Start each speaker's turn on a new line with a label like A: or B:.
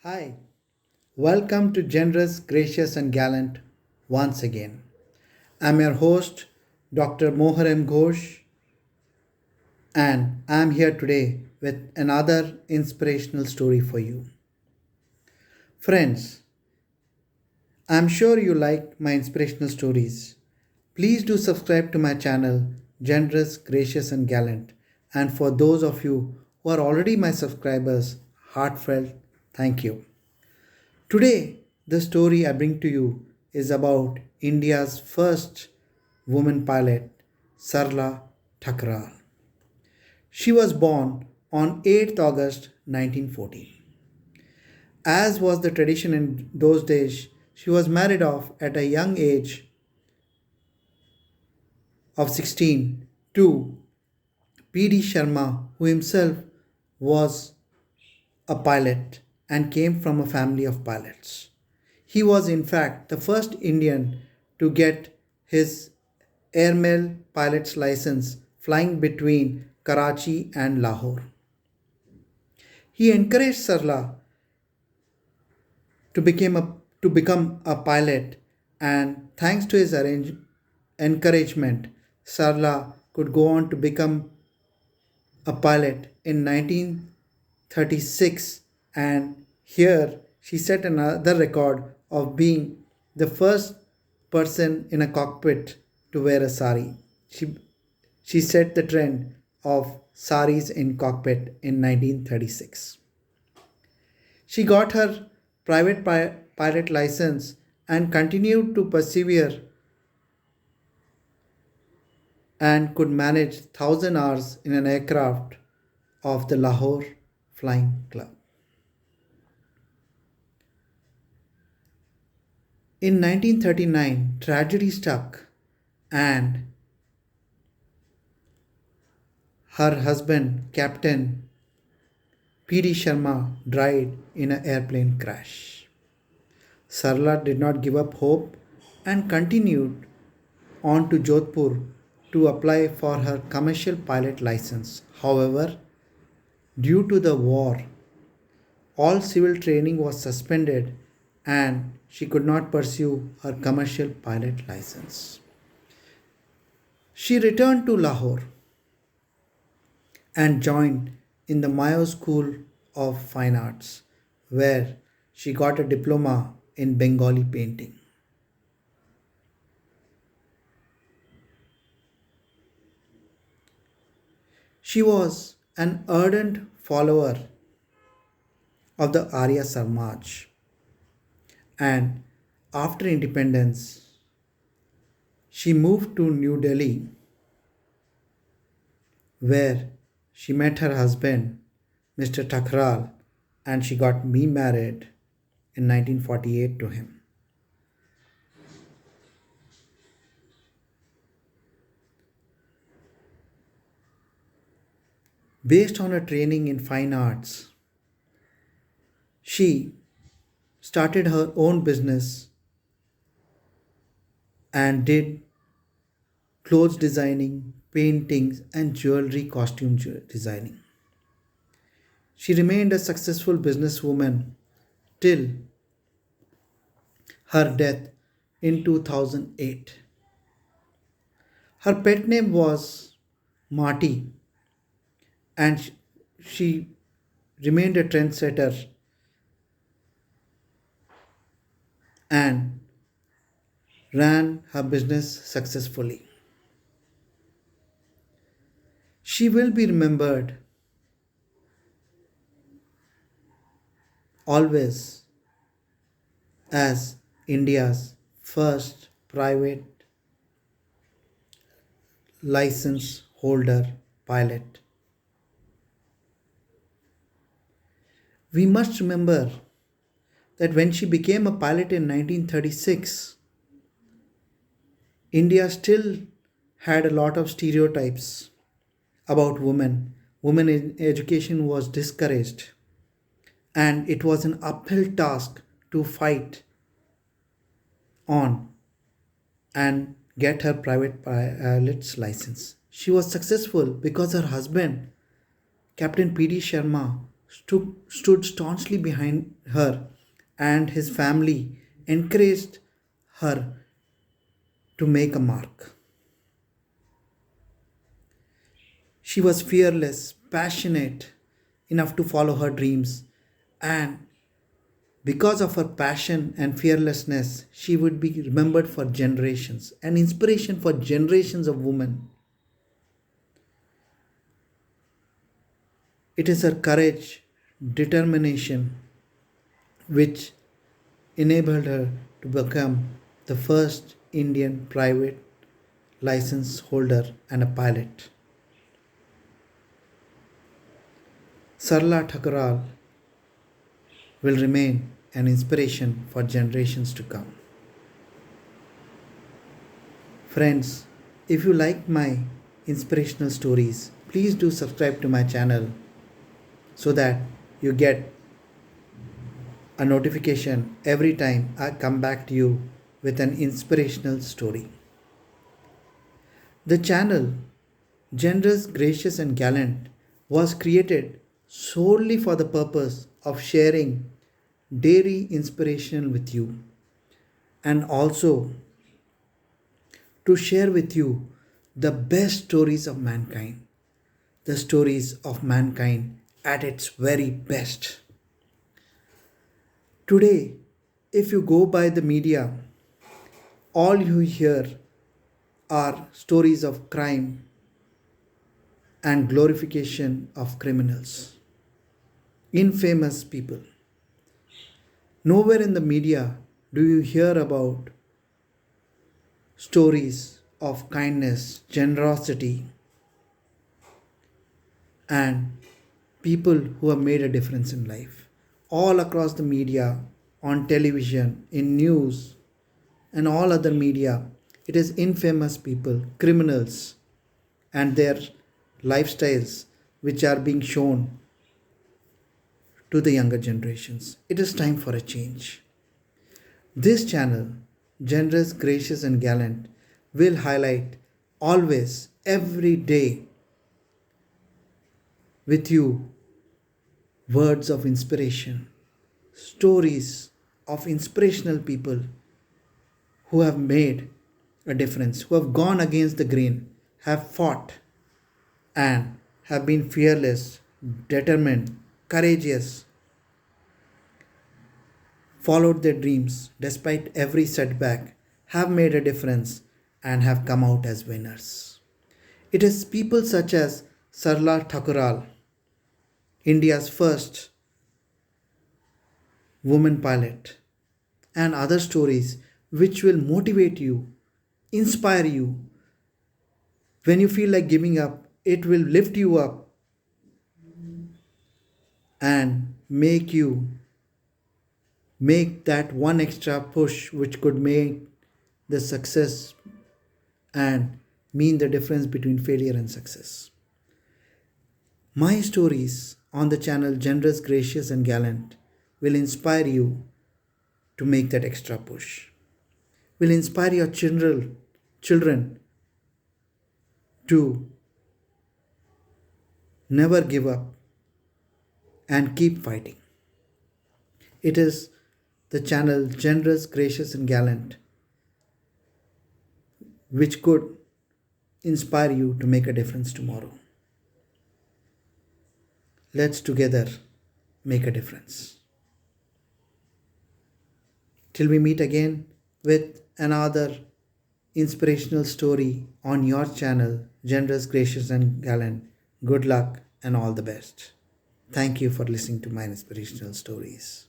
A: Hi, welcome to Generous, Gracious, and Gallant once again. I'm your host, Dr. Mohar M Ghosh, and I'm here today with another inspirational story for you. Friends, I'm sure you like my inspirational stories. Please do subscribe to my channel, Generous, Gracious, and Gallant. And for those of you who are already my subscribers, heartfelt thank you. Today, the story I bring to you is about India's first woman pilot, Sarla Thukral. She was born on 8th August 1940. As was the tradition in those days, she was married off at a young age of 16 to P.D. Sharma, who himself was a pilot and came from a family of pilots. He was, in fact, the first Indian to get his airmail pilot's license flying between Karachi and Lahore. He encouraged Sarla to become a pilot, and thanks to his encouragement, Sarla could go on to become a pilot in 1936, and here she set another record of being the first person in a cockpit to wear a sari. She, she set the trend of saris in cockpit in 1936. She got her private pilot license and continued to persevere and could manage 1,000 hours in an aircraft of the Lahore Flying Club. In 1939, tragedy struck and her husband, Captain P.D. Sharma, died in an airplane crash. Sarla did not give up hope and continued on to Jodhpur to apply for her commercial pilot license. However, due to the war, all civil training was suspended and she could not pursue her commercial pilot license. She returned to Lahore and joined in the Mayo School of Fine Arts, where she got a diploma in Bengali painting. She was an ardent follower of the Arya Samaj, and after independence, she moved to New Delhi, where she met her husband, Mr. Thakral, and she got me married in 1948 to him. Based on her training in fine arts, she started her own business and did clothes designing, paintings, and jewelry costume designing. She remained a successful businesswoman till her death in 2008. Her pet name was Marty, and she remained a trendsetter and ran her business successfully. She will be remembered always as India's first private license holder pilot. We must remember that when she became a pilot in 1936, India still had a lot of stereotypes about women. Women in education was discouraged, and it was an uphill task to fight on and get her private pilot's license. She was successful because her husband, Captain P.D. Sharma, stood staunchly behind her, and his family encouraged her to make a mark. She was fearless, passionate enough to follow her dreams, and because of her passion and fearlessness, she would be remembered for generations, an inspiration for generations of women. It is her courage, determination, which enabled her to become the first Indian private license holder and a pilot. Sarla Thukral will remain an inspiration for generations to come. Friends, if you like my inspirational stories, please do subscribe to my channel so that you get a notification every time I come back to you with an inspirational story. The channel, Generous, Gracious and Gallant, was created solely for the purpose of sharing daily inspiration with you, and also to share with you the best stories of mankind, the stories of mankind at its very best. Today, if you go by the media, all you hear are stories of crime and glorification of criminals, infamous people. Nowhere in the media do you hear about stories of kindness, generosity, and people who have made a difference in life. All across the media, on television, in news, and all other media, it is infamous people, criminals, and their lifestyles which are being shown to the younger generations. It is time for a change. This channel, Generous, Gracious, and Gallant, will highlight always, every day, with you words of inspiration, stories of inspirational people who have made a difference, who have gone against the grain, have fought, and have been fearless, determined, courageous, followed their dreams despite every setback, have made a difference, and have come out as winners. It is people such as Sarla Thukral, India's first woman pilot, and other stories which will motivate you, inspire you. When you feel like giving up, it will lift you up and make that one extra push which could make the success and mean the difference between failure and success. My stories on the channel Generous, Gracious and Gallant will inspire you to make that extra push. Will inspire your children to never give up and keep fighting. It is the channel Generous, Gracious and Gallant which could inspire you to make a difference tomorrow. Let's together make a difference. Till we meet again with another inspirational story on your channel, Generous, Gracious and Gallant. Good luck and all the best. Thank you for listening to my inspirational stories.